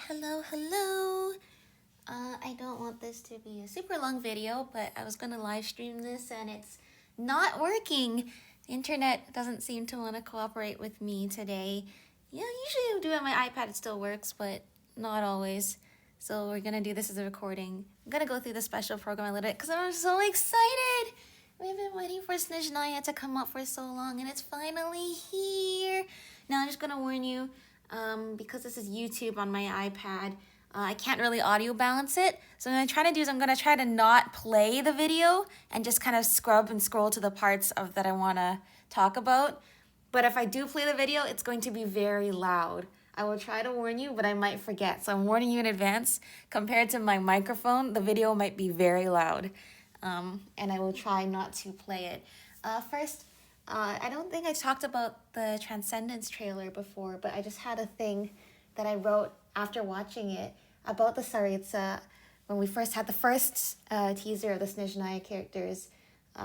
Hello. I don't want this to be a super long video, but I was going to live stream this and it's not working. The internet doesn't seem to want to cooperate with me today. Yeah, usually I do it on my iPad, it still works, but not always. So we're going to do this as a recording. I'm going to go through the special program a little bit because I'm so excited. We've been waiting for Snezhnaya to come up for so long and it's finally here. Now I'm just going to warn you, because this is YouTube on my iPad, I can't really audio balance it. So what I'm going to try to do is I'm going to try to not play the video and just kind of scrub and scroll to the parts of that I want to talk about. But if I do play the video, it's going to be very loud. I will try to warn you, but I might forget. So I'm warning you in advance. Compared to my microphone, the video might be very loud. And I will try not to play it. First, I don't think I talked about the Transcendence trailer before, but I just had a thing that I wrote after watching it about the Tsaritsa when we first had the first teaser of the Snezhnaya characters.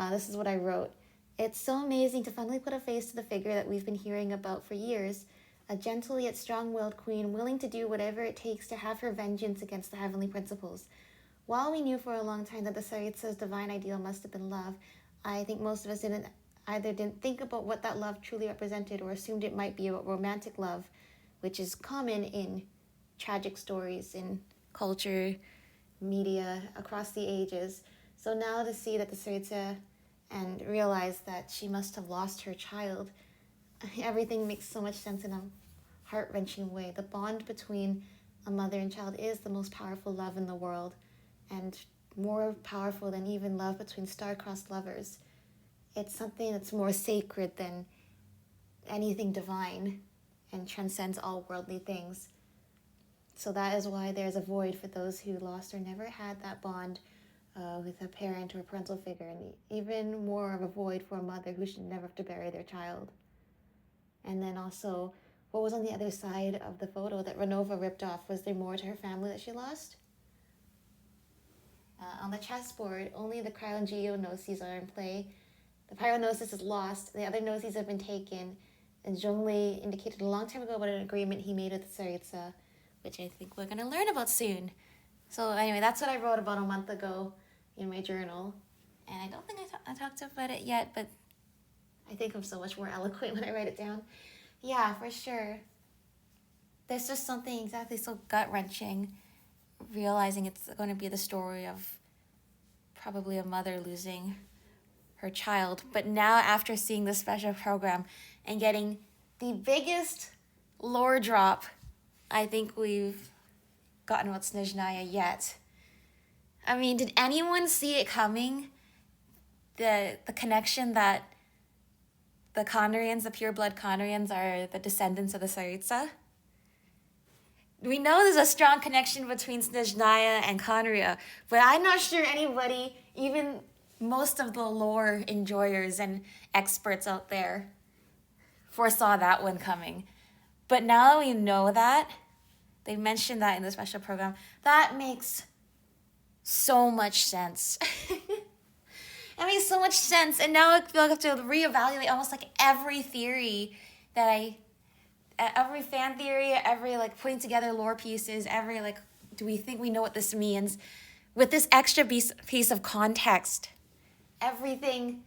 This is what I wrote. It's so amazing to finally put a face to the figure that we've been hearing about for years. A gentle yet strong-willed queen willing to do whatever it takes to have her vengeance against the heavenly principles. While we knew for a long time that the Tsaritsa's divine ideal must have been love, I think most of us didn't think about what that love truly represented or assumed it might be about romantic love, which is common in tragic stories in culture, media, across the ages. So now to see that the Tsaritsa and realize that she must have lost her child, everything makes so much sense in a heart-wrenching way. The bond between a mother and child is the most powerful love in the world, and more powerful than even love between star-crossed lovers. It's something that's more sacred than anything divine and transcends all worldly things. So that is why there's a void for those who lost or never had that bond with a parent or a parental figure, and even more of a void for a mother who should never have to bury their child. And then also, what was on the other side of the photo that Renova ripped off? Was there more to her family that she lost? On the chessboard, only the Cryo and Geo Gnosis are in play. The Pyronosis is lost, the other Gnosis have been taken, and Zhongli indicated a long time ago about an agreement he made with the Tsaritsa, which I think we're going to learn about soon. So anyway, that's what I wrote about a month ago in my journal. And I don't think I talked about it yet, but I think I'm so much more eloquent when I write it down. Yeah, for sure. There's just something exactly so gut-wrenching, realizing it's going to be the story of probably a mother losing her child. But now after seeing the special program and getting the biggest lore drop I think we've gotten with Snezhnaya yet. I mean, did anyone see it coming? The connection that the Conrians, the pure-blood Conrians, are the descendants of the Tsaritsa? We know there's a strong connection between Snezhnaya and Conria, but I'm not sure anybody, even most of the lore enjoyers and experts out there, foresaw that one coming. But now that we know that, they mentioned that in the special program, that makes so much sense. That makes so much sense. And now I feel like I have to reevaluate almost like every theory every fan theory, every like putting together lore pieces, every like, do we think we know what this means? With this extra piece of context, everything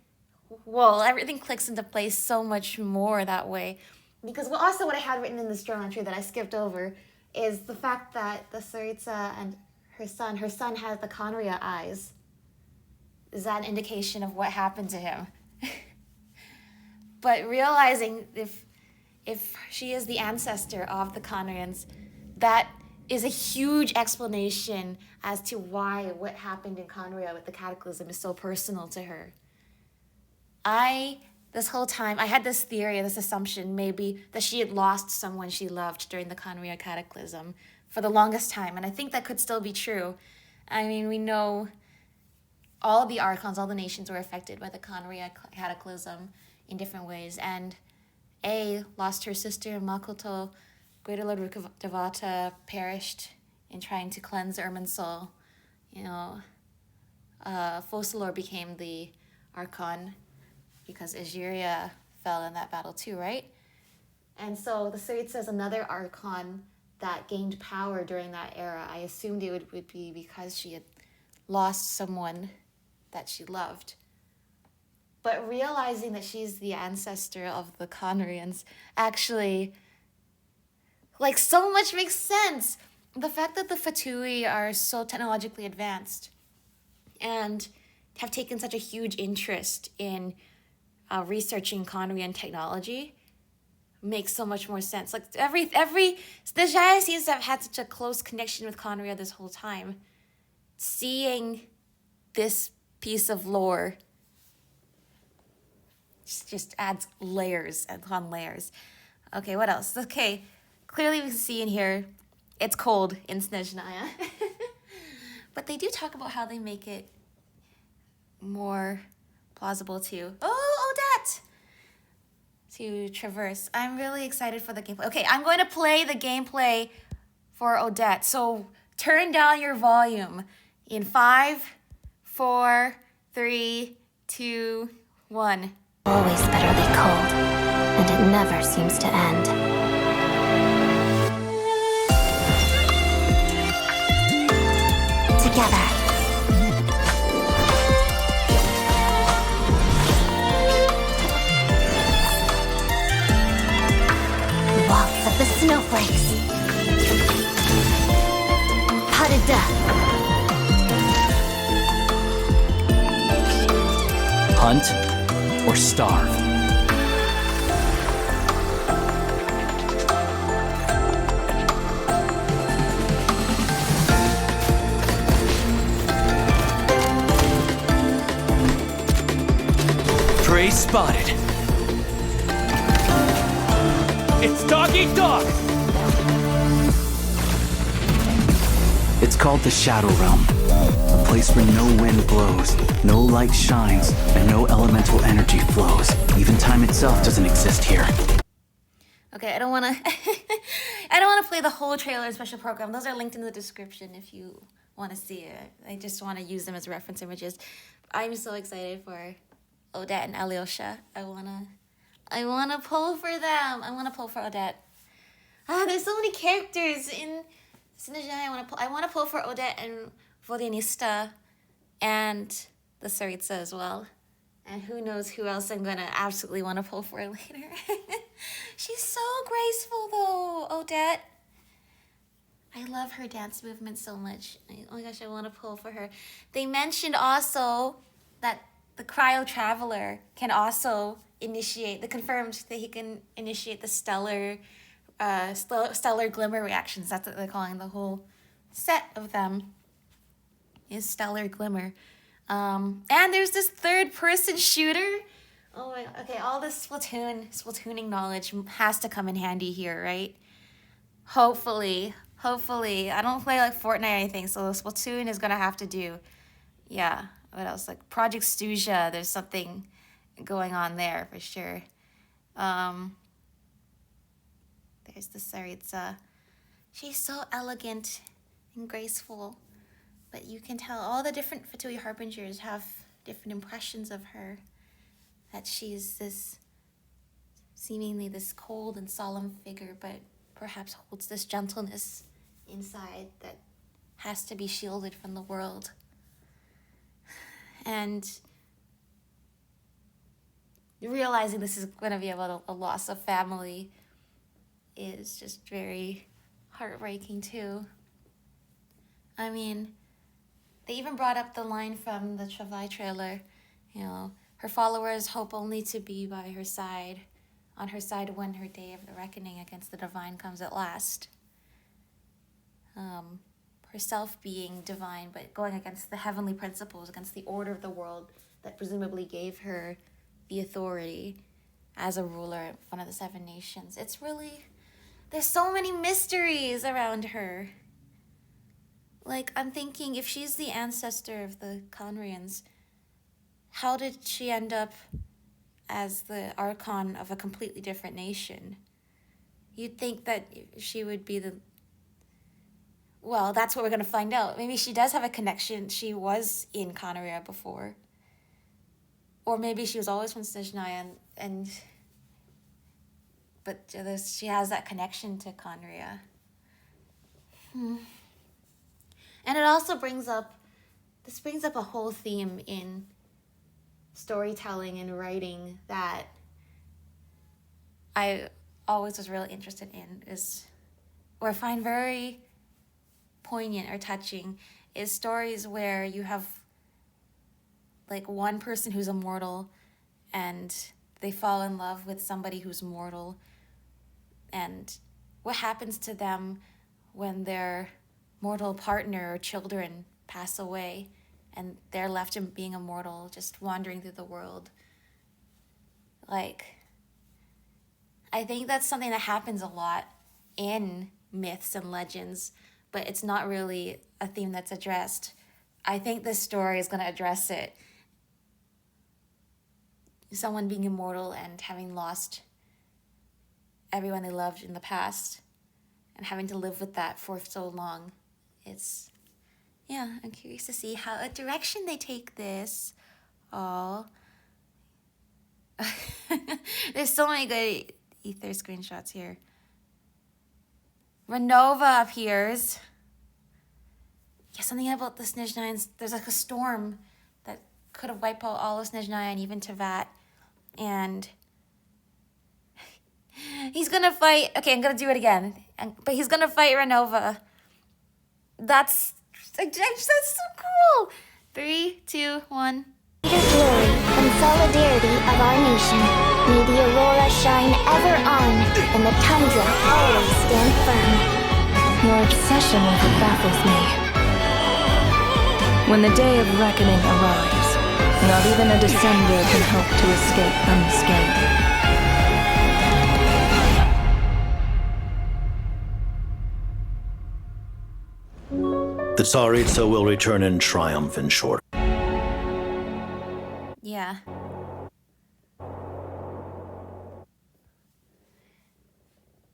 clicks into place so much more that way. Because what I had written in this journal entry that I skipped over is the fact that the Tsaritsa and her son has the Conria eyes. Is that an indication of what happened to him? But realizing if she is the ancestor of the Conrians, that is a huge explanation as to why what happened in Conria with the Cataclysm is so personal to her. This whole time, I had this theory, this assumption maybe that she had lost someone she loved during the Conria Cataclysm for the longest time, and I think that could still be true. I mean, we know all the Archons, all the nations were affected by the Conria Cataclysm in different ways, and lost her sister, Makoto. Greater Lord Rukavata perished in trying to cleanse Irminsul. Focalor became the Archon because Egeria fell in that battle too, right? And so the Tsaritsa is another Archon that gained power during that era. I assumed it would be because she had lost someone that she loved. But realizing that she's the ancestor of the Conrians actually, like, so much makes sense. The fact that the Fatui are so technologically advanced and have taken such a huge interest in researching Conrian technology makes so much more sense. Like Snezhnaya seems to have had such a close connection with Conria this whole time. Seeing this piece of lore just adds layers upon layers. Okay, what else? Okay, clearly we can see in here, it's cold in Snezhnaya. But they do talk about how they make it more plausible to, Odette! To traverse. I'm really excited for the gameplay. Okay, I'm going to play the gameplay for Odette. So turn down your volume in 5, 4, 3, 2, 1. Always bitterly cold, and it never seems to end. Together. Waltz of the snowflakes. Pas de deux. Hunt or starve. Prey spotted. It's dog eat dog. It's called the Shadow Realm. A place where no wind blows, no light shines, and no elemental energy flows. Even time itself doesn't exist here. Okay, I don't want to I don't want to play the whole trailer special program. Those are linked in the description if you want to see it. I just want to use them as reference images. I'm so excited for Odette and Alyosha. I want to pull for them. I want to pull for Odette. There's so many characters in Snezhnaya. I want to pull for Odette and Vodyanista and the Tsaritsa as well. And who knows who else I'm going to absolutely want to pull for later. She's so graceful though, Odette. I love her dance movement so much. Oh my gosh, I want to pull for her. They mentioned also that the Cryo Traveler can also initiate, they confirmed that he can initiate the stellar glimmer reactions. That's what they're calling the whole set of them, is stellar glimmer. And there's this third person shooter. Oh my, okay, all this Splatooning knowledge has to come in handy here, right? Hopefully. I don't play like Fortnite or anything, so Splatoon is gonna have to do. Yeah, what else? Like Project Stuja, there's something going on there for sure. There's the Tsaritsa. She's so elegant and graceful, but you can tell all the different Fatui Harbingers have different impressions of her. That she's this seemingly this cold and solemn figure, but perhaps holds this gentleness inside that has to be shielded from the world. And realizing this is going to be about a loss of family is just very heartbreaking too. I mean, they even brought up the line from the Travai trailer, you know, her followers hope only to be by her side, on her side when her day of the reckoning against the divine comes at last. Herself being divine, but going against the heavenly principles, against the order of the world that presumably gave her the authority as a ruler of one of the 7 nations. It's really, there's so many mysteries around her. Like, I'm thinking, if she's the ancestor of the Conrians, how did she end up as the Archon of a completely different nation? You'd think that she would be the... Well, that's what we're going to find out. Maybe she does have a connection. She was in Conria before. Or maybe she was always from Snezhnaya but she has that connection to Conria. And it also brings up a whole theme in storytelling and writing that I always was really interested in, or find very poignant or touching, is stories where you have like one person who's immortal and they fall in love with somebody who's mortal, and what happens to them when their mortal partner or children pass away and they're left in being immortal, just wandering through the world. Like, I think that's something that happens a lot in myths and legends, but it's not really a theme that's addressed. I think this story is going to address it. Someone being immortal and having lost everyone they loved in the past and having to live with that for so long. I'm curious to see how a direction they take this all. There's so many good ether screenshots here. Renova appears. Yeah, something about the Snezhnaya. There's like a storm that could have wiped out all of Snezhnaya and even Tevat. And he's gonna fight. Okay, I'm gonna do it again. But he's gonna fight Renova. That's so cool. 3, 2, 1. Glory and solidarity of our nation. May the aurora shine ever on, and the tundra always stand firm. Your obsession with it baffles me. When the day of reckoning arrives, not even a descender can hope to escape unscathed. The Tsaritsa will return in triumph in short. Yeah.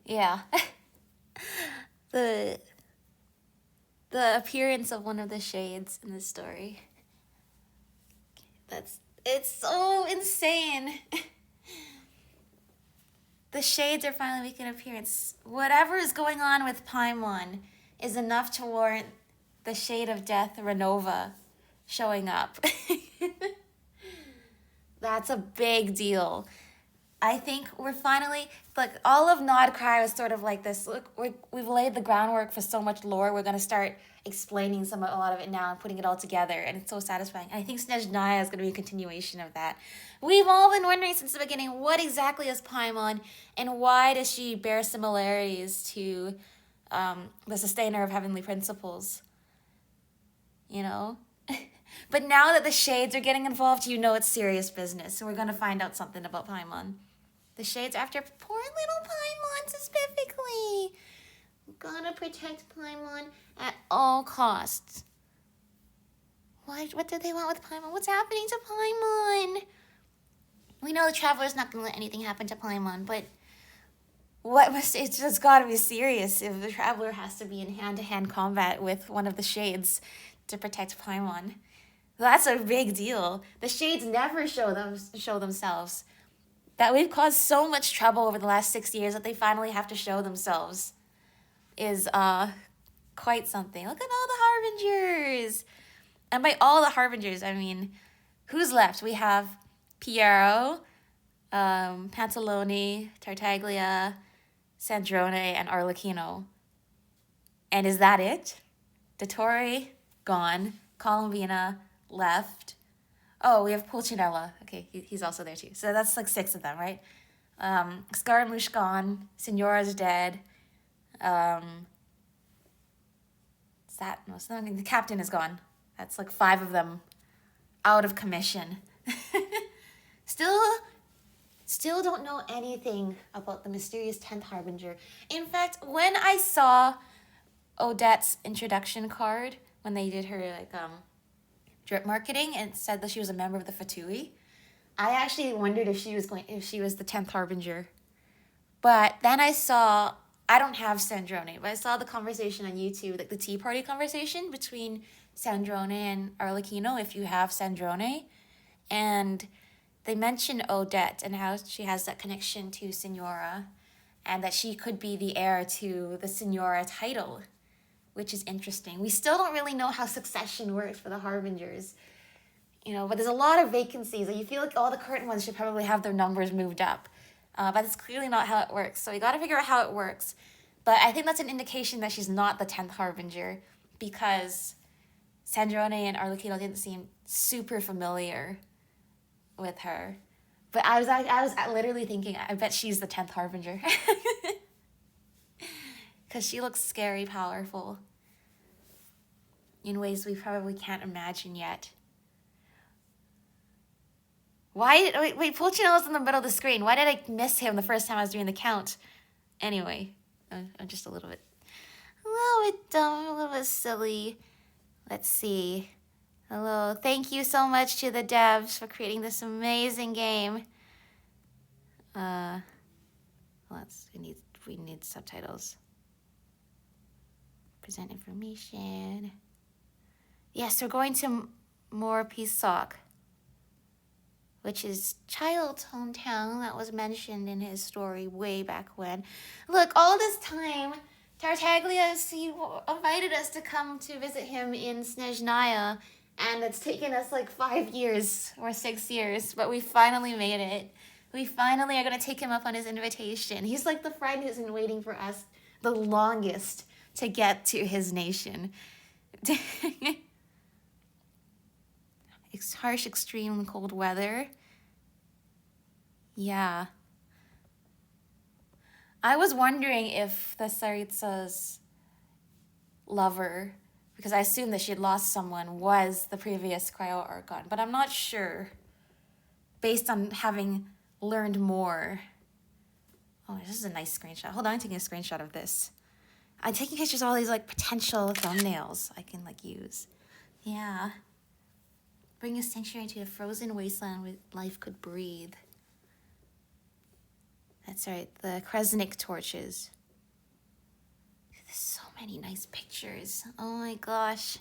Yeah. The appearance of one of the shades in this story. It's so insane. The shades are finally making an appearance. Whatever is going on with Paimon is enough to warrant the shade of death, Renova, showing up. That's a big deal. I think we're finally, like, all of Nodcry was sort of like this. Look, we've laid the groundwork for so much lore. We're going to start explaining a lot of it now and putting it all together, and it's so satisfying. And I think Snezhnaya is going to be a continuation of that. We've all been wondering since the beginning, what exactly is Paimon, and why does she bear similarities to the Sustainer of Heavenly Principles? You know? But now that the shades are getting involved, you know it's serious business. So we're going to find out something about Paimon. The shades are after poor little Paimon specifically. We're gonna protect Paimon at all costs. What do they want with Paimon? What's happening to Paimon? We know the Traveler's not gonna let anything happen to Paimon, but it's just gotta be serious if the Traveler has to be in hand-to-hand combat with one of the shades to protect Paimon. That's a big deal. The shades never show themselves. That we've caused so much trouble over the last 6 years that they finally have to show themselves is quite something. Look at all the Harbingers. And by all the Harbingers, I mean, who's left? We have Piero, Pantalone, Tartaglia, Sandrone, and Arlecchino. And is that it? Dottore, gone. Colombina, left. Oh, we have Pulcinella. Okay, he's also there too. So that's like 6 of them, right? Scaramouche gone. Signora's dead. The captain is gone. That's like 5 of them out of commission. Still don't know anything about the mysterious 10th Harbinger. In fact, when I saw Odette's introduction card, when they did her drip marketing and said that she was a member of the Fatui, I actually wondered if she was the 10th Harbinger. But then I don't have Sandrone, but I saw the conversation on YouTube, like the tea party conversation between Sandrone and Arlecchino, if you have Sandrone. And they mention Odette and how she has that connection to Signora and that she could be the heir to the Signora title. which is interesting. We still don't really know how succession works for the Harbingers, you know, but there's a lot of vacancies, and you feel like all the current ones should probably have their numbers moved up. But it's clearly not how it works, so we gotta figure out how it works. But I think that's an indication that she's not the 10th Harbinger, because Snezhnaya and Arlecchino didn't seem super familiar with her. But I was literally thinking, I bet she's the 10th Harbinger. Because she looks scary powerful in ways we probably can't imagine yet. Wait, Pulcinello's in the middle of the screen. Why did I miss him the first time I was doing the count? Anyway, I'm just a little bit dumb, a little bit silly. Let's see. Hello, thank you so much to the devs for creating this amazing game. We need subtitles. Present information. Yes, we're going to Morpisok, which is Child's hometown that was mentioned in his story way back when. Look, all this time, Tartaglia invited us to come to visit him in Snezhnaya, and it's taken us like 5 years or 6 years, but we finally made it. We finally are going to take him up on his invitation. He's like the friend who's been waiting for us the longest to get to his nation. It's harsh, extreme cold weather. Yeah. I was wondering if the Tsaritsa's lover, because I assumed that she had lost someone, was the previous Cryo Archon, but I'm not sure, based on having learned more. Oh, this is a nice screenshot. Hold on, I'm taking a screenshot of this. I'm taking pictures of all these like potential thumbnails I can like use. Yeah. Bring a sanctuary into a frozen wasteland where life could breathe. That's right, the Kresnik torches. There's so many nice pictures. Oh my gosh.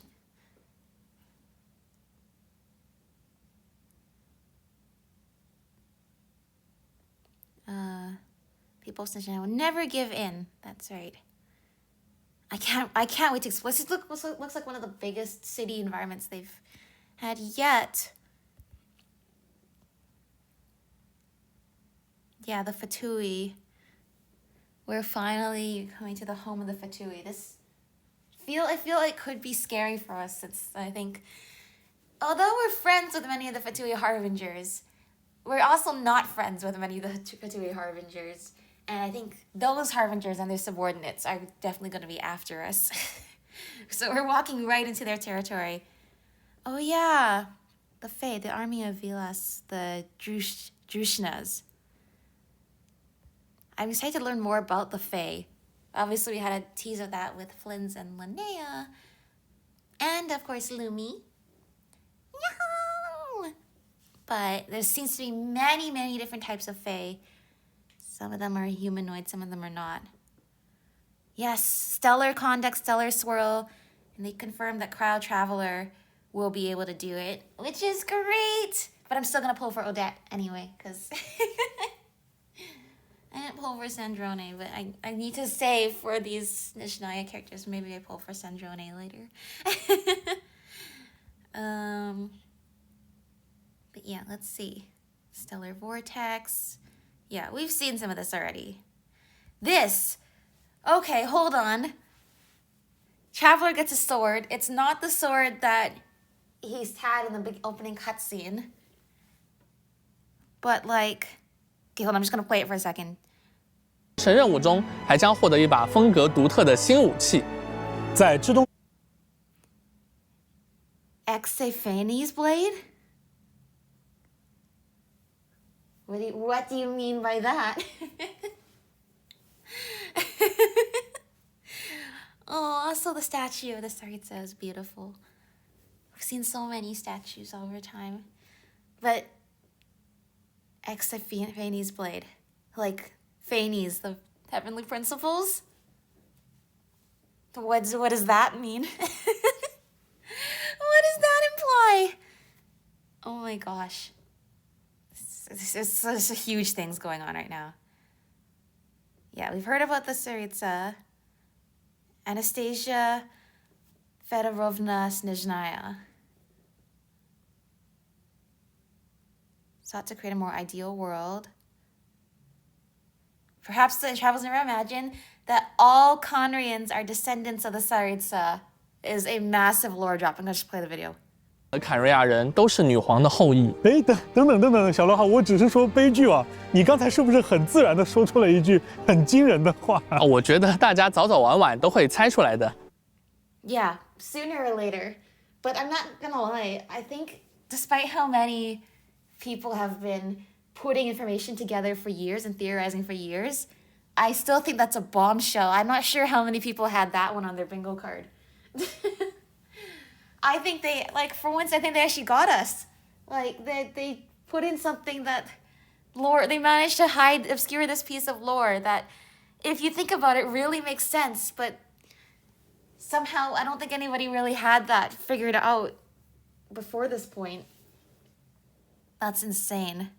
People of Snezhnaya will never give in. That's right. I can't wait to explore. This looks like one of the biggest city environments they've had yet. Yeah, the Fatui. We're finally coming to the home of the Fatui. I feel like could be scary for us, since I think, although we're friends with many of the Fatui Harbingers, we're also not friends with many of the Fatui Harbingers. And I think those Harbingers and their subordinates are definitely going to be after us. So we're walking right into their territory. Oh yeah, the Fae, the army of Vilas, the Drushnas. I'm excited to learn more about the Fae. Obviously, we had a tease of that with Flynn's and Linnea. And, of course, Lumi. Yahoo! But there seems to be many, many different types of Fae. Some of them are humanoid, some of them are not. Yes, Stellar Conduct, Stellar Swirl. And they confirmed that Cryo Traveler will be able to do it, which is great! But I'm still going to pull for Odette anyway, because... I didn't pull for Snezhnaya, but I need to save for these Snezhnaya characters. Maybe I pull for Snezhnaya later. But yeah, let's see. Stellar Vortex. Yeah, we've seen some of this already. This. Okay, hold on. Traveler gets a sword. It's not the sword that he's had in the big opening cutscene. But like... Okay, hold on, I'm just gonna play it for a second. 神任务中还将获得一把风格独特的新武器，在制动 Xephanes blade? What do you mean by that? Oh, also the statue of the Tsaritsa is beautiful. I've seen so many statues over time. But Xephanes blade. Like Phanes, the heavenly principles? What does that mean? What does that imply? Oh my gosh. There's huge things going on right now. Yeah, we've heard about the Tsaritsa. Anastasia Fedorovna Snezhnaya. Sought to create a more ideal world. Perhaps the travels never imagined that all Conrians are descendants of the Tsaritsa is a massive lore drop. I'm gonna just play the video. 坎瑞亚人都是女皇的后裔。哎，等等，小罗好，我只是说悲剧啊！你刚才是不是很自然的说出了一句很惊人的话？我觉得大家早早晚晚都会猜出来的。Yeah, sooner or later. But I'm not gonna lie, I think despite how many people have been putting information together for years and theorizing for years, I still think that's a bombshell. I'm not sure how many people had that one on their bingo card. I think they, like, for once, I think they actually got us. Like, they put in something that lore, they managed to obscure this piece of lore that, if you think about it, really makes sense, but somehow I don't think anybody really had that figured out before this point. That's insane.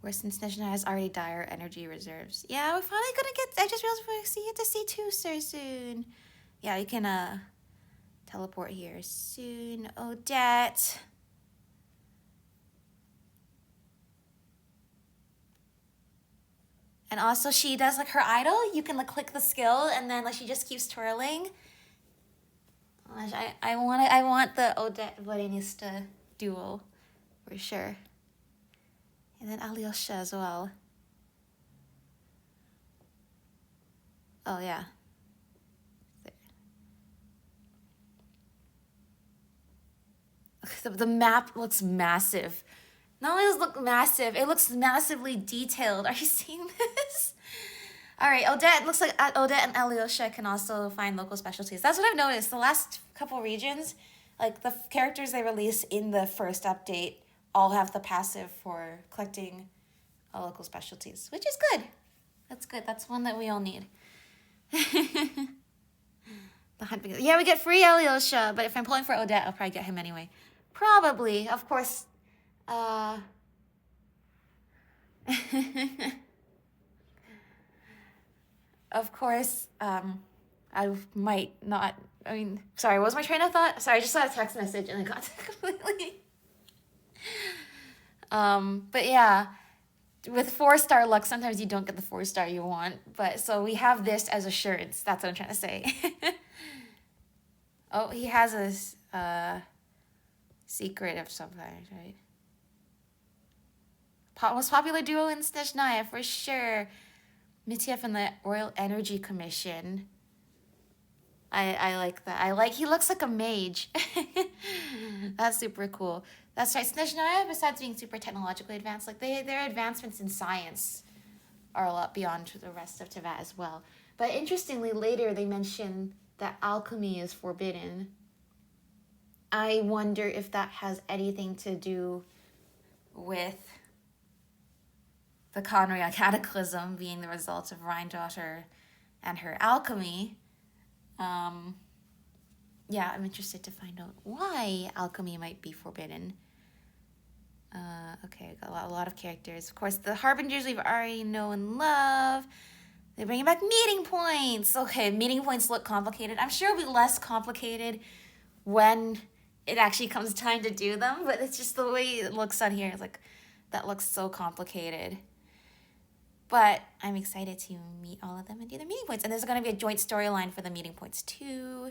Whereas Snezhnaya has already dire energy reserves. Yeah, we're finally gonna get, I just realized we're gonna get to see two so soon. Yeah, you can teleport here soon. Odette. And also she does like her idol, you can like click the skill and then like she just keeps twirling. I want the Odette Vorenista duo for sure. And then Alyosha as well. Oh yeah. The map looks massive. Not only does it look massive, it looks massively detailed. Are you seeing this? All right, Odette, looks like Odette and Alyosha can also find local specialties. That's what I've noticed. The last couple regions, like the characters they release in the first update all have the passive for collecting local specialties, which is good. That's good. That's one that we all need. Yeah, we get free Alyosha, but if I'm pulling for Odette, I'll probably get him anyway. Probably, of course. Of course, I might not, I mean, sorry, what was my train of thought? Sorry, I just saw a text message and I got completely. But yeah, with 4-star luck, sometimes you don't get the 4-star you want, but so we have this as assurance. That's what I'm trying to say. Oh, he has a secret of some kind, right? Most popular duo in Snezhnaya, for sure. Mitya from the Royal Energy Commission. I like that. He looks like a mage. That's super cool. That's right. Snezhnaya, besides being super technologically advanced, like their advancements in science are a lot beyond the rest of Teyvat as well. But interestingly, later they mention that alchemy is forbidden. I wonder if that has anything to do with the Conria Cataclysm being the result of Rhine-Daughter and her alchemy. Yeah, I'm interested to find out why alchemy might be forbidden. Okay, I got a lot of characters. Of course, the Harbingers we've already know and love. They're bringing back meeting points. Okay, meeting points look complicated. I'm sure it'll be less complicated when it actually comes time to do them, but it's just the way it looks on here. It's like, that looks so complicated. But I'm excited to meet all of them and do their meeting points. And there's going to be a joint storyline for the meeting points too.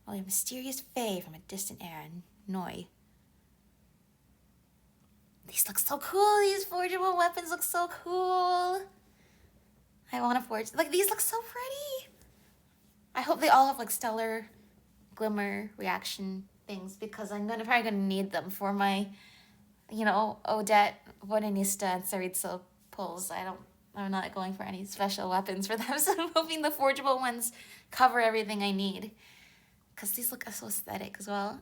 Oh, a mysterious fae from a distant era, Noi. These look so cool. These forgeable weapons look so cool. I want to forge. Like, these look so pretty. I hope they all have like stellar glimmer reaction things because I'm probably gonna need them for my, you know, Odette, Vorenista, and Tsaritsa pulls. I'm not going for any special weapons for them, so I'm hoping the forgeable ones cover everything I need. Because these look so aesthetic as well.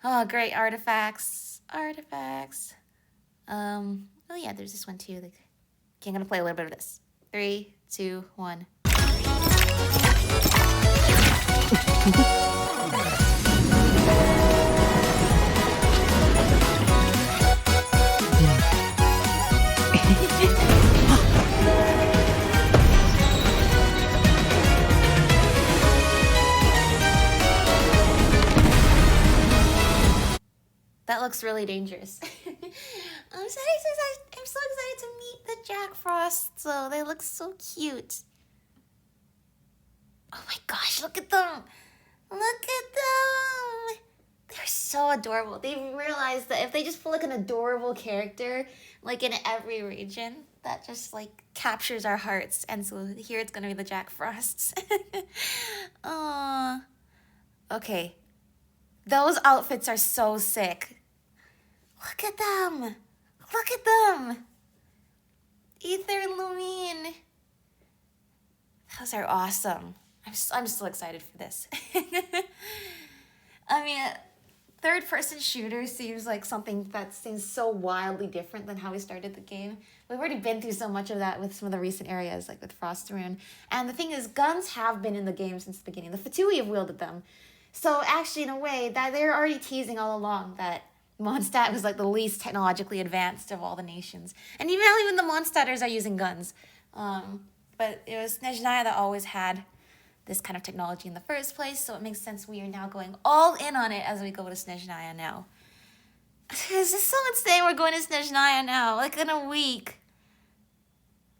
Oh, great artifacts. Artifacts. Oh yeah, there's this one too. Like, okay, I'm gonna play a little bit of this. 3, 2, 1. looks really dangerous. I'm so excited to meet the Jack Frosts, though. They look so cute. Oh my gosh, look at them. Look at them. They're so adorable. They've realized that if they just put like an adorable character, like in every region, that just like captures our hearts. And so here it's gonna be the Jack Frosts. Aww. Okay. Those outfits are so sick. Look at them. Look at them. Ether and Lumine. Those are awesome. I'm so excited for this. I mean, third-person shooter seems like something that seems so wildly different than how we started the game. We've already been through so much of that with some of the recent areas, like with Frost-Rune. And the thing is, guns have been in the game since the beginning. The Fatui have wielded them. So actually, in a way, that they're already teasing all along that Mondstadt was like the least technologically advanced of all the nations. And even the Mondstadters are using guns. But it was Snezhnaya that always had this kind of technology in the first place, so it makes sense we are now going all in on it as we go to Snezhnaya now. This is so insane, we're going to Snezhnaya now, like in a week.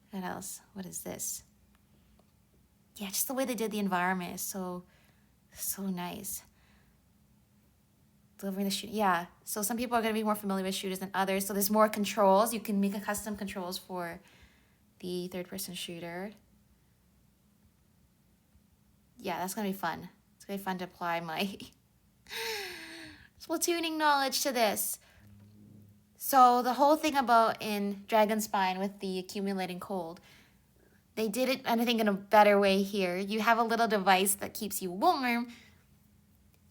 What else? What is this? Yeah, just the way they did the environment is so nice. Delivering the shoot, yeah. So some people are going to be more familiar with shooters than others, so there's more controls. You can make a custom controls for the third-person shooter. Yeah, that's gonna be fun. It's gonna be fun to apply my Splatooning knowledge to this. So the whole thing about in Dragonspine with the accumulating cold, they did it, and I think in a better way here. You have a little device that keeps you warm,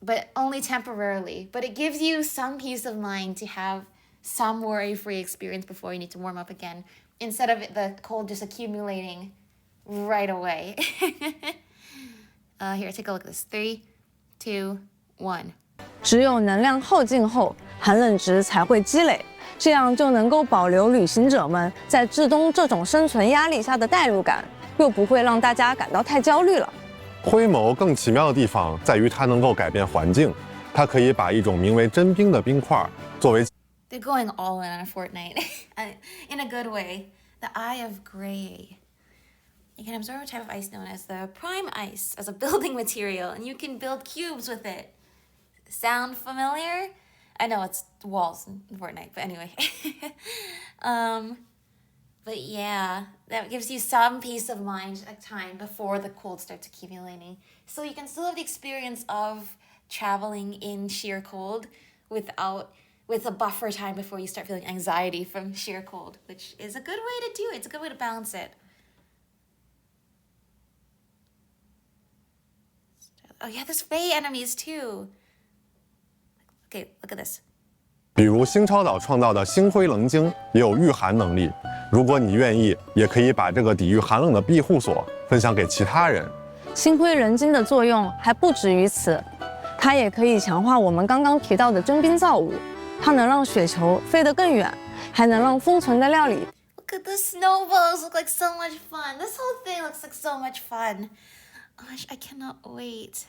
but only temporarily. But it gives you some peace of mind to have some worry-free experience before you need to warm up again, instead of the cold just accumulating right away. Here, take a look at this. 3, 2, 1. 只有能量耗尽后，寒冷值才会积累，这样就能够保留旅行者们在至冬这种生存压力下的代入感，又不会让大家感到太焦虑了。灰眸更奇妙的地方在于它能够改变环境，它可以把一种名为真冰的冰块作为。They're going all in on Fortnite, in a good way. The Eye of Grey. You can absorb a type of ice known as the prime ice as a building material, and you can build cubes with it. Sound familiar? I know it's walls in Fortnite, but anyway. But yeah, that gives you some peace of mind at time before the cold starts accumulating. So you can still have the experience of traveling in sheer cold with a buffer time before you start feeling anxiety from sheer cold, which is a good way to do it. It's a good way to balance it. Oh yeah, there's Fey enemies too. Okay, look at this. 比如星超岛创造的星辉棱晶也有御寒能力，如果你愿意，也可以把这个抵御寒冷的庇护所分享给其他人。星辉人晶的作用还不止于此，它也可以强化我们刚刚提到的真冰造物，它能让雪球飞得更远，还能让封存的料理。Look at the snowballs, look like so much fun. This whole thing looks like so much fun. Gosh, I cannot wait.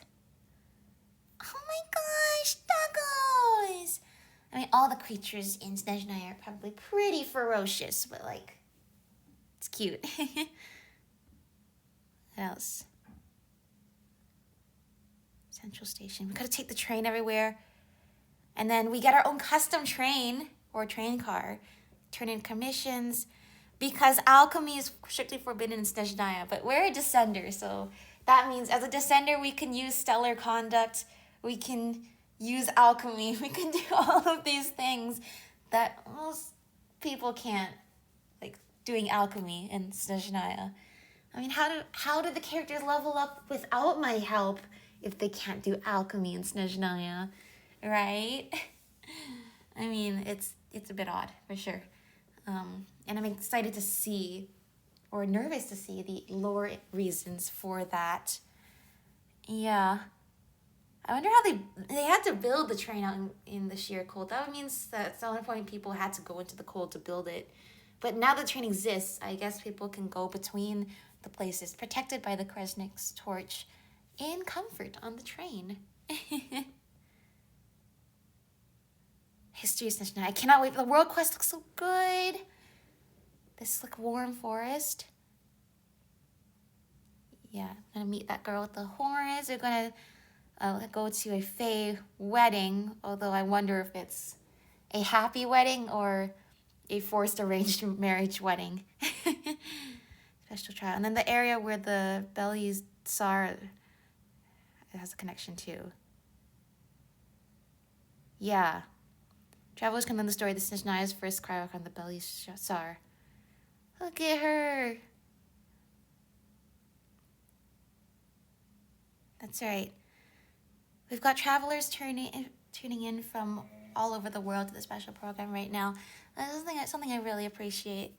Oh my gosh, tacos! I mean, all the creatures in Snezhnaya are probably pretty ferocious, but like, it's cute. What else? Central Station. We gotta take the train everywhere. And then we get our own custom train or train car. Turn in commissions. Because alchemy is strictly forbidden in Snezhnaya, but we're a descender, so that means as a descender we can use stellar conduct, we can use alchemy, we can do all of these things that most people can't, like doing alchemy in Snezhnaya. I mean, how do the characters level up without my help if they can't do alchemy in Snezhnaya, right? I mean, it's a bit odd, for sure. And I'm excited to see, or nervous to see, the lore reasons for that. Yeah. I wonder how they had to build the train out in the sheer cold. That means that at some point people had to go into the cold to build it. But now the train exists, I guess people can go between the places protected by the Kresnik's torch in comfort on the train. History of Snezhnaya. I cannot wait. The world quest looks so good. This like warm forest. Yeah, I'm gonna meet that girl with the horns. We're gonna go to a Fae wedding, although I wonder if it's a happy wedding or a forced arranged marriage wedding. Special trial. And then the area where the Beli's Tsar has a connection to. Yeah. Travelers can learn the story of the Snezhnaya's first cry on the Beli's Tsar. Look at her. That's right. We've got travelers tuning in from all over the world to the special program right now. Something I really appreciate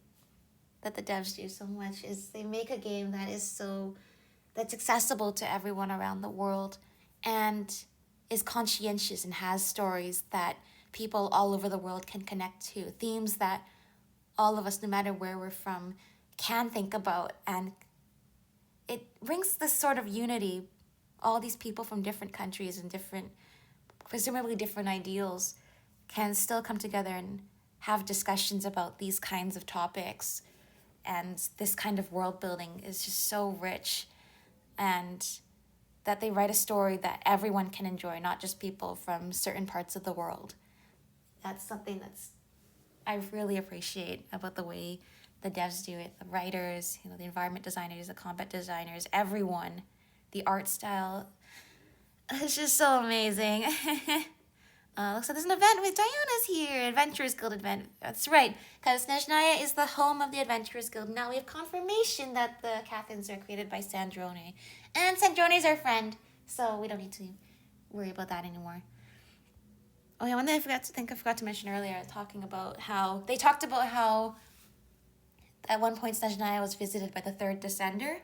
that the devs do so much is they make a game that's accessible to everyone around the world and is conscientious and has stories that people all over the world can connect to, themes that all of us, no matter where we're from, can think about. And it brings this sort of unity. All these people from different countries and presumably different ideals can still come together and have discussions about these kinds of topics. And this kind of world building is just so rich, and that they write a story that everyone can enjoy, not just people from certain parts of the world. That's something I really appreciate about the way the devs do it. The writers, the environment designers, the combat designers, everyone. The art style, it's just so amazing. Looks like there's an event with Diana's here. Adventurers Guild event. That's right, because Snezhnaya is the home of the Adventurers Guild. Now we have confirmation that the Cathans are created by Sandrone. And Sandrone is our friend, so we don't need to worry about that anymore. Oh yeah, one thing I forgot to mention earlier, talked about how at one point Snezhnaya was visited by the third Descender,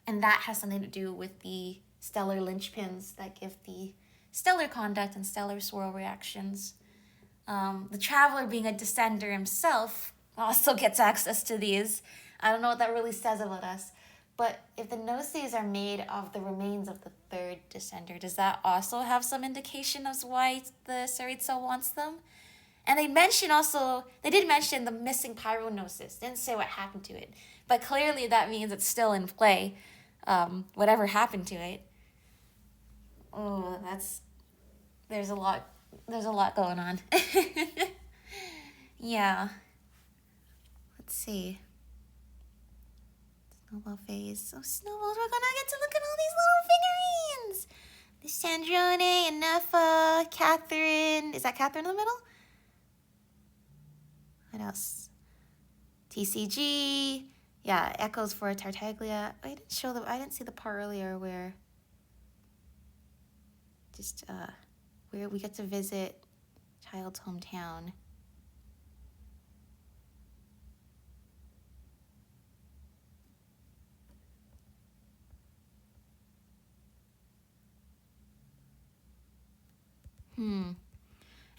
and that has something to do with the stellar linchpins that give the stellar conduct and stellar swirl reactions. The Traveler, being a Descender himself, also gets access to these. I don't know what that really says about us, but if the Gnosis are made of the remains of the third Descender, does that also have some indication of why the Tsaritsa wants them? And they did mention the missing Pyrognosis. Didn't say what happened to it, but clearly that means it's still in play. Whatever happened to it. Oh, there's a lot going on. Yeah. Let's see. Snowball phase. Oh, snowballs, we're gonna get to look at all these little figurines. There's Sandrone and Nefa, Catherine. Is that Catherine in the middle? What else? TCG. Yeah, echoes for Tartaglia. I didn't see the part earlier where we get to visit Child's hometown.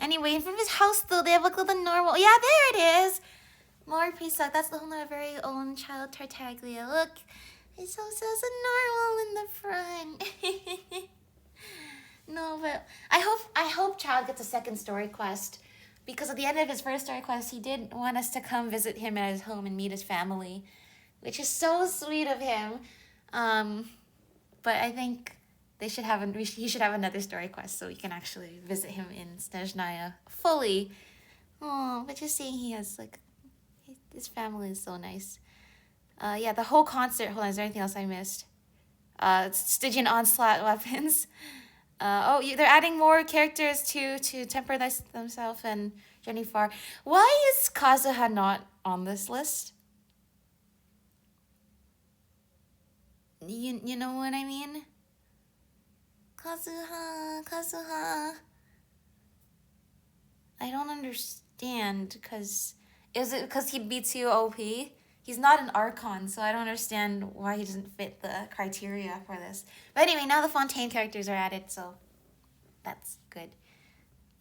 Anyway, from his house though, they have like the normal. Yeah, there it is. More Presug. That's the home of our very own Child Tartaglia. Look, it also says a normal in the front. No, but I hope Child gets a second story quest, because at the end of his first story quest, he did want us to come visit him at his home and meet his family, which is so sweet of him. But I think he should have another story quest so we can actually visit him in Snezhnaya fully. Oh, but just seeing he has his family is so nice. Yeah, the whole concert. Hold on, is there anything else I missed? Stygian onslaught weapons. They're adding more characters to temper themselves and Jennifer. Why is Kazuha not on this list? You know what I mean? Kazuha. I don't understand, is it because he'd be too OP? He's not an Archon, so I don't understand why he doesn't fit the criteria for this. But anyway, now the Fontaine characters are added, so that's good.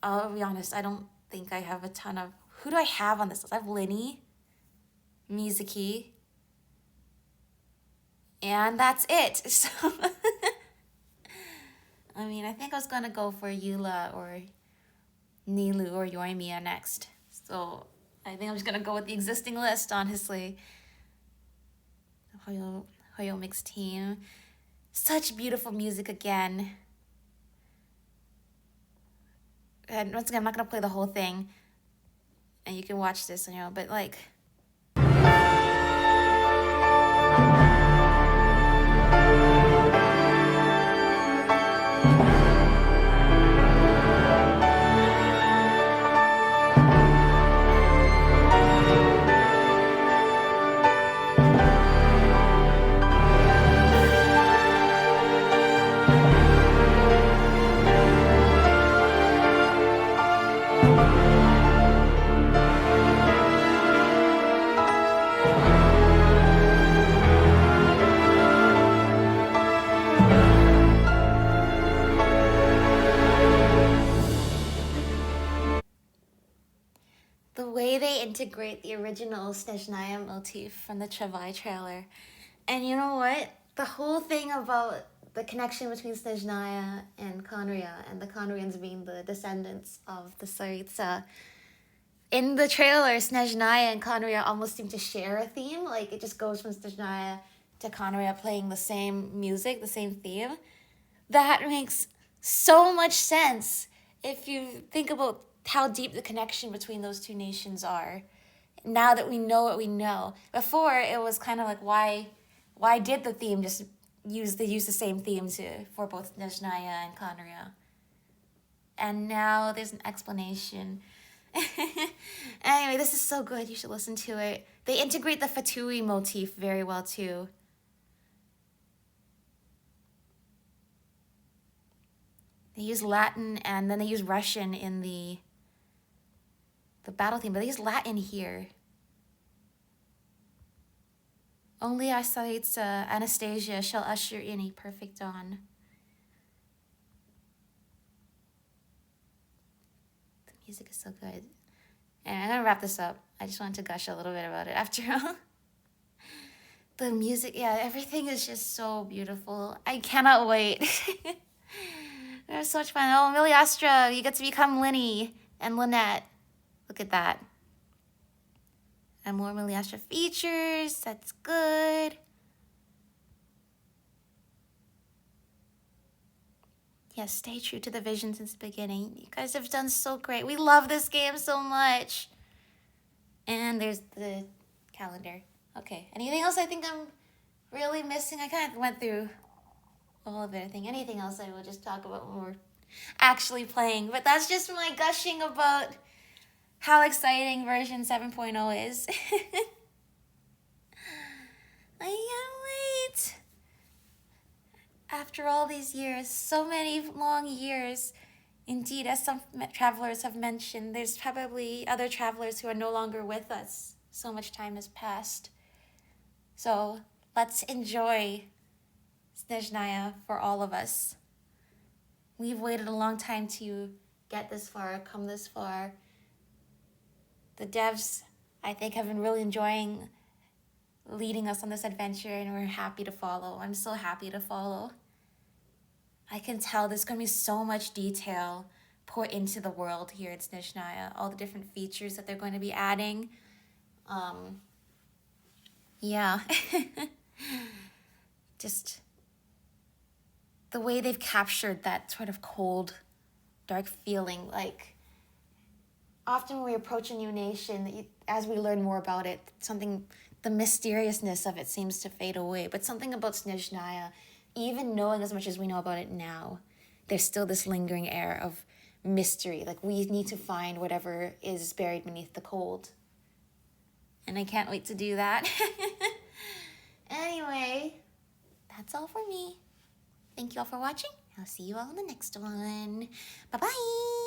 I'll be honest, I don't think I have a ton of... Who do I have on this list? I have Linny, Mizuki, and that's it. So, I mean, I think I was going to go for Eula or Nilou or Yoimiya next. So I think I'm just gonna go with the existing list, honestly. Hoyo mixed team. Such beautiful music again. And once again, I'm not gonna play the whole thing. And you can watch this, you know, but like... The way they integrate the original Snezhnaya motif from the Travai trailer. And you know what? The whole thing about the connection between Snezhnaya and Khaenri'ah, and the Khaenri'ahns being the descendants of the Tsaritsa. In the trailer, Snezhnaya and Khaenri'ah almost seem to share a theme. Like, it just goes from Snezhnaya to Khaenri'ah playing the same music, the same theme. That makes so much sense if you think about how deep the connection between those two nations are. Now that we know what we know. Before, it was kind of like, why did the theme just use the same theme for both Snezhnaya and Khaenri'ah? And now there's an explanation. Anyway, this is so good. You should listen to it. They integrate the Fatui motif very well too. They use Latin and then they use Russian in the battle theme, but they use Latin here. Only our Tsaritsa, Anastasia, shall usher in a perfect dawn. The music is so good. And I'm gonna wrap this up. I just wanted to gush a little bit about it after all. The music, yeah, everything is just so beautiful. I cannot wait. It was so much fun. Oh, Miliastra, you get to become Linny and Lynette. Look at that. And more Miliastra features. That's good. Yes, stay true to the vision since the beginning. You guys have done so great. We love this game so much. And there's the calendar. Okay, anything else I think I'm really missing? I kind of went through all of it. I think anything else I will just talk about when we're actually playing. But that's just my gushing about how exciting version 7.0 is. I can't wait. After all these years, so many long years. Indeed, as some travelers have mentioned, there's probably other travelers who are no longer with us. So much time has passed. So let's enjoy Snezhnaya for all of us. We've waited a long time to get this far, come this far. The devs, I think, have been really enjoying leading us on this adventure, and we're happy to follow. I'm so happy to follow. I can tell there's going to be so much detail put into the world here at Snezhnaya, all the different features that they're going to be adding. Yeah. Just the way they've captured that sort of cold, dark feeling. Like, often when we approach a new nation, as we learn more about it, the mysteriousness of it seems to fade away. But something about Snezhnaya, even knowing as much as we know about it now, there's still this lingering air of mystery. Like, we need to find whatever is buried beneath the cold. And I can't wait to do that. Anyway, that's all for me. Thank you all for watching. I'll see you all in the next one. Bye-bye.